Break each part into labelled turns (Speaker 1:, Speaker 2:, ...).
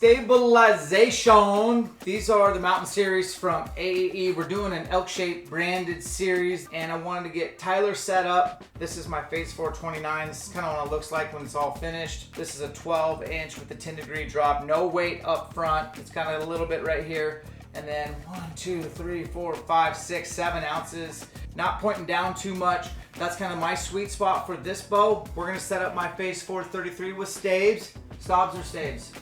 Speaker 1: stabilization. These are the Mountain Series from AAE. We're doing an ElkShape branded series, and I wanted to get Tyler set up. This is my Phase 429. This is kind of what it looks like when it's all finished. This is a 12-inch with a 10-degree drop. No weight up front. It's kind of a little bit right here. And then 1, 2, 3, 4, 5, 6, 7 ounces. Not pointing down too much. That's kind of my sweet spot for this bow. We're gonna set up my Phase 433 with staves. Stobs or staves?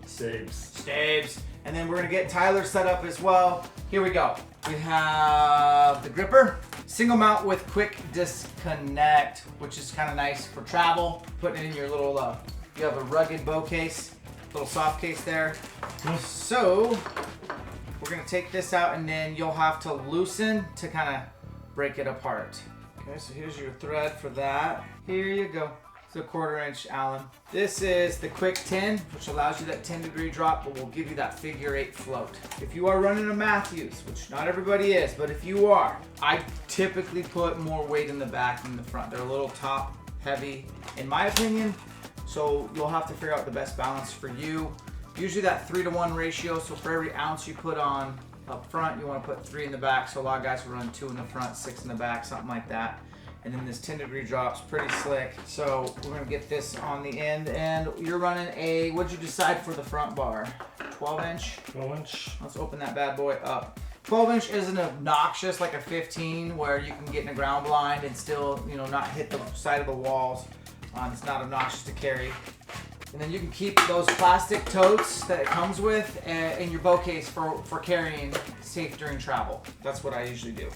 Speaker 2: Staves.
Speaker 1: Staves. And then we're gonna get Tyler set up as well. Here we go. We have the gripper. Single mount with quick disconnect, which is kind of nice for travel. Putting it in your little, you have a rugged bow case, little soft case there. So, we're gonna take this out and then you'll have to loosen to kind of break it apart. Okay, so here's your thread for that. Here you go. It's a 1/4 inch Allen. This is the quick 10, which allows you that 10-degree drop, but will give you that figure 8 float. If you are running a Matthews, which not everybody is, but if you are, I typically put more weight in the back than the front. They're a little top heavy, in my opinion, so you'll have to figure out the best balance for you. Usually that 3-to-1 ratio, so for every ounce you put on up front, you want to put 3 in the back. So a lot of guys will run 2 in the front, 6 in the back, something like that. And then this 10-degree drop's pretty slick. So we're gonna get this on the end, and you're running a, what'd you decide for the front bar? 12-inch?
Speaker 2: 12-inch.
Speaker 1: Let's open that bad boy up. 12-inch isn't obnoxious like a 15 where you can get in a ground blind and still, you know, not hit the side of the walls. It's not obnoxious to carry. And then you can keep those plastic totes that it comes with in your bow case for carrying safe during travel. That's what I usually do.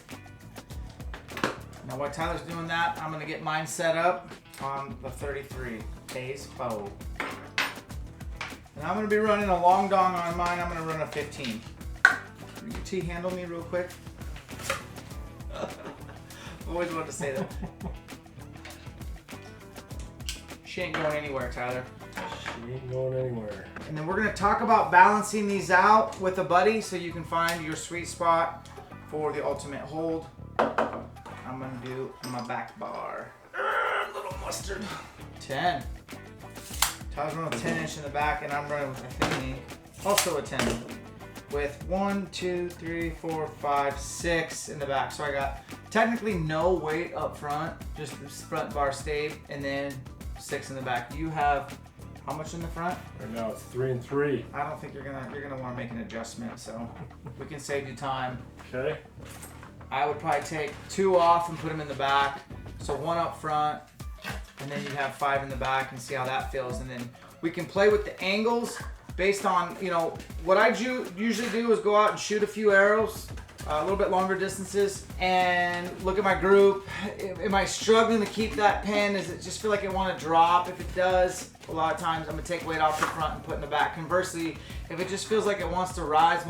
Speaker 1: Now while Tyler's doing that, I'm gonna get mine set up on the 33 Phase bow. And I'm gonna be running a long dong on mine. I'm gonna run a 15. Will you T-handle me real quick? Always wanted to say that. She ain't going anywhere, Tyler.
Speaker 2: She ain't going anywhere.
Speaker 1: And then we're gonna talk about balancing these out with a buddy so you can find your sweet spot for the ultimate hold. I'm gonna do my back bar. A little mustard. 10. Tyler's running a 10-inch in the back, and I'm running, I think, also a 10 with 1, 2, 3, 4, 5, 6 in the back. So I got technically no weight up front, just this front bar stave, and then 6 in the back. You have how much in the front?
Speaker 2: Right now it's 3 and 3.
Speaker 1: I don't think you're gonna want to make an adjustment, so we can save you time.
Speaker 2: Okay.
Speaker 1: I would probably take 2 off and put them in the back. So 1 up front, and then you have 5 in the back, and see how that feels. And then we can play with the angles based on, you know, what I usually do is go out and shoot a few arrows, a little bit longer distances, and look at my group. Am I struggling to keep that pen? Does it just feel like it want to drop? If it does, a lot of times I'm gonna take weight off the front and put in the back. Conversely, if it just feels like it wants to rise,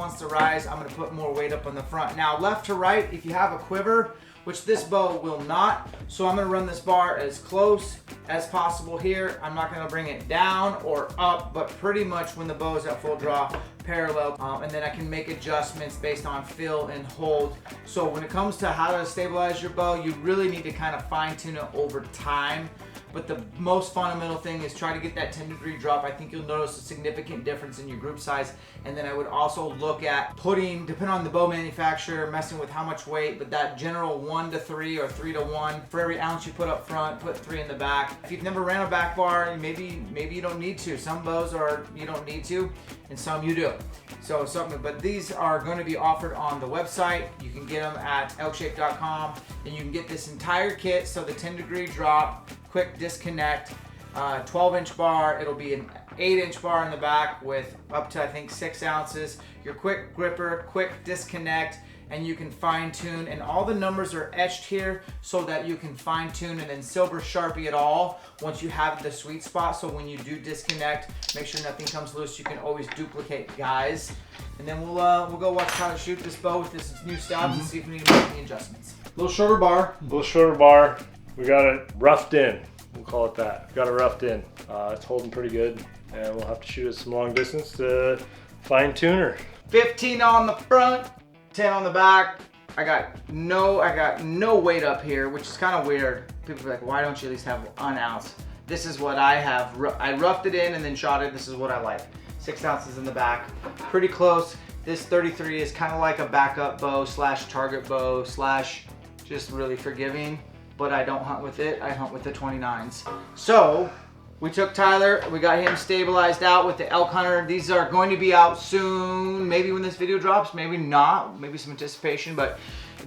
Speaker 1: I'm gonna put more weight up on the front. Now, left to right, if you have a quiver, which this bow will not, so I'm gonna run this bar as close as possible here. I'm not gonna bring it down or up, but pretty much when the bow is at full draw, parallel, and then I can make adjustments based on feel and hold. So when it comes to how to stabilize your bow, you really need to kind of fine tune it over time. But the most fundamental thing is try to get that 10-degree drop. I think you'll notice a significant difference in your group size. And then I would also look at putting, depending on the bow manufacturer, messing with how much weight, but that general 1 to 3 or 3 to 1. For every ounce you put up front, put 3 in the back. If you've never ran a back bar, maybe you don't need to. Some bows are, you don't need to, and some you do. So but these are going to be offered on the website. You can get them at elkshape.com, and you can get this entire kit. So the 10-degree drop, quick disconnect, 12-inch bar. It'll be an 8-inch bar in the back with up to, I think, 6 ounces. Your quick gripper, quick disconnect, and you can fine tune. And all the numbers are etched here so that you can fine tune and then silver Sharpie it all once you have the sweet spot. So when you do disconnect, make sure nothing comes loose. You can always duplicate guys. And then we'll go watch how to shoot this bow with this new stobs and see if we need to make any adjustments. A little shorter bar.
Speaker 2: A little shorter bar. We got it roughed in. We'll call it that. Got it roughed in. It's holding pretty good, and we'll have to shoot it some long distance to fine tune her.
Speaker 1: 15 on the front, 10 on the back. I got no weight up here, which is kind of weird. People are like, why don't you at least have 1 ounce? This is what I have. I roughed it in and then shot it. This is what I like. 6 ounces in the back. Pretty close. This 33 is kind of like a backup bow slash target bow slash just really forgiving, but I don't hunt with it. I hunt with the 29s. So we took Tyler, we got him stabilized out with the Elk Hunter. These are going to be out soon, maybe when this video drops, maybe not, maybe some anticipation, but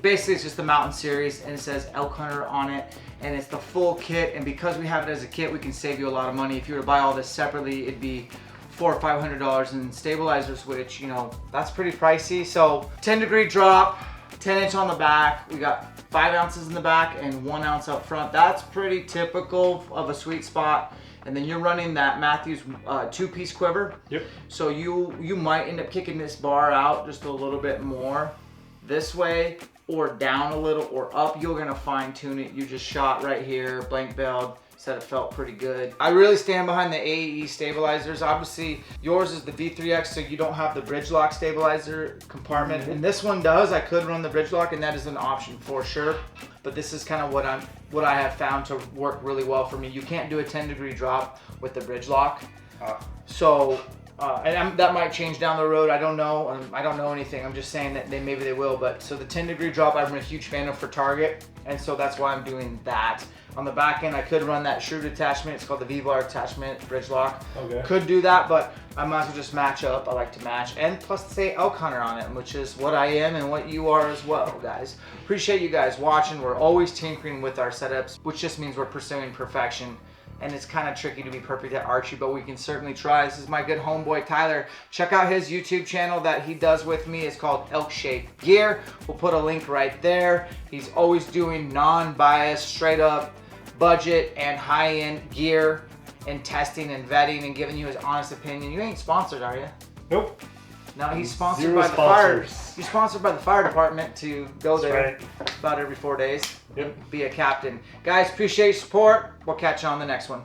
Speaker 1: basically it's just the Mountain Series and it says Elk Hunter on it and it's the full kit, and because we have it as a kit, we can save you a lot of money. If you were to buy all this separately, it'd be $400 or $500 in stabilizers, which, you know, that's pretty pricey. So 10-degree drop, 10-inch on the back. We got 5 ounces in the back and 1 ounce up front. That's pretty typical of a sweet spot. And then you're running that Matthews 2-piece quiver.
Speaker 2: Yep.
Speaker 1: So you might end up kicking this bar out just a little bit more this way or down a little or up. You're gonna fine tune it. You just shot right here, blank belled. Said it felt pretty good. I really stand behind the AE stabilizers. Obviously, yours is the V3X, so you don't have the bridge lock stabilizer compartment. And this one does. I could run the bridge lock, and that is an option for sure. But this is kind of what I have found to work really well for me. You can't do a 10-degree drop with the bridge lock. So, that might change down the road. I don't know. I don't know anything. I'm just saying that maybe they will. But so the 10-degree drop, I'm a huge fan of for target, and so that's why I'm doing that. On the back end, I could run that shrewd attachment. It's called the V-bar attachment, bridge lock.
Speaker 2: Okay.
Speaker 1: Could do that, but I might as well just match up. I like to match. And plus say Elk Hunter on it, which is what I am and what you are as well, guys. Appreciate you guys watching. We're always tinkering with our setups, which just means we're pursuing perfection. And it's kind of tricky to be perfect at archery, but we can certainly try. This is my good homeboy, Tyler. Check out his YouTube channel that he does with me. It's called ElkShape Gear. We'll put a link right there. He's always doing non-biased, straight up budget and high-end gear and testing and vetting and giving you his honest opinion. You ain't sponsored, are you?
Speaker 2: Nope.
Speaker 1: No, he's sponsored
Speaker 2: Zero
Speaker 1: by the fire.
Speaker 2: sponsors.
Speaker 1: He's sponsored by the fire department to go
Speaker 2: That's
Speaker 1: there
Speaker 2: right.
Speaker 1: about every 4 days.
Speaker 2: Yep.
Speaker 1: Be a captain. Guys, appreciate your support. We'll catch you on the next one.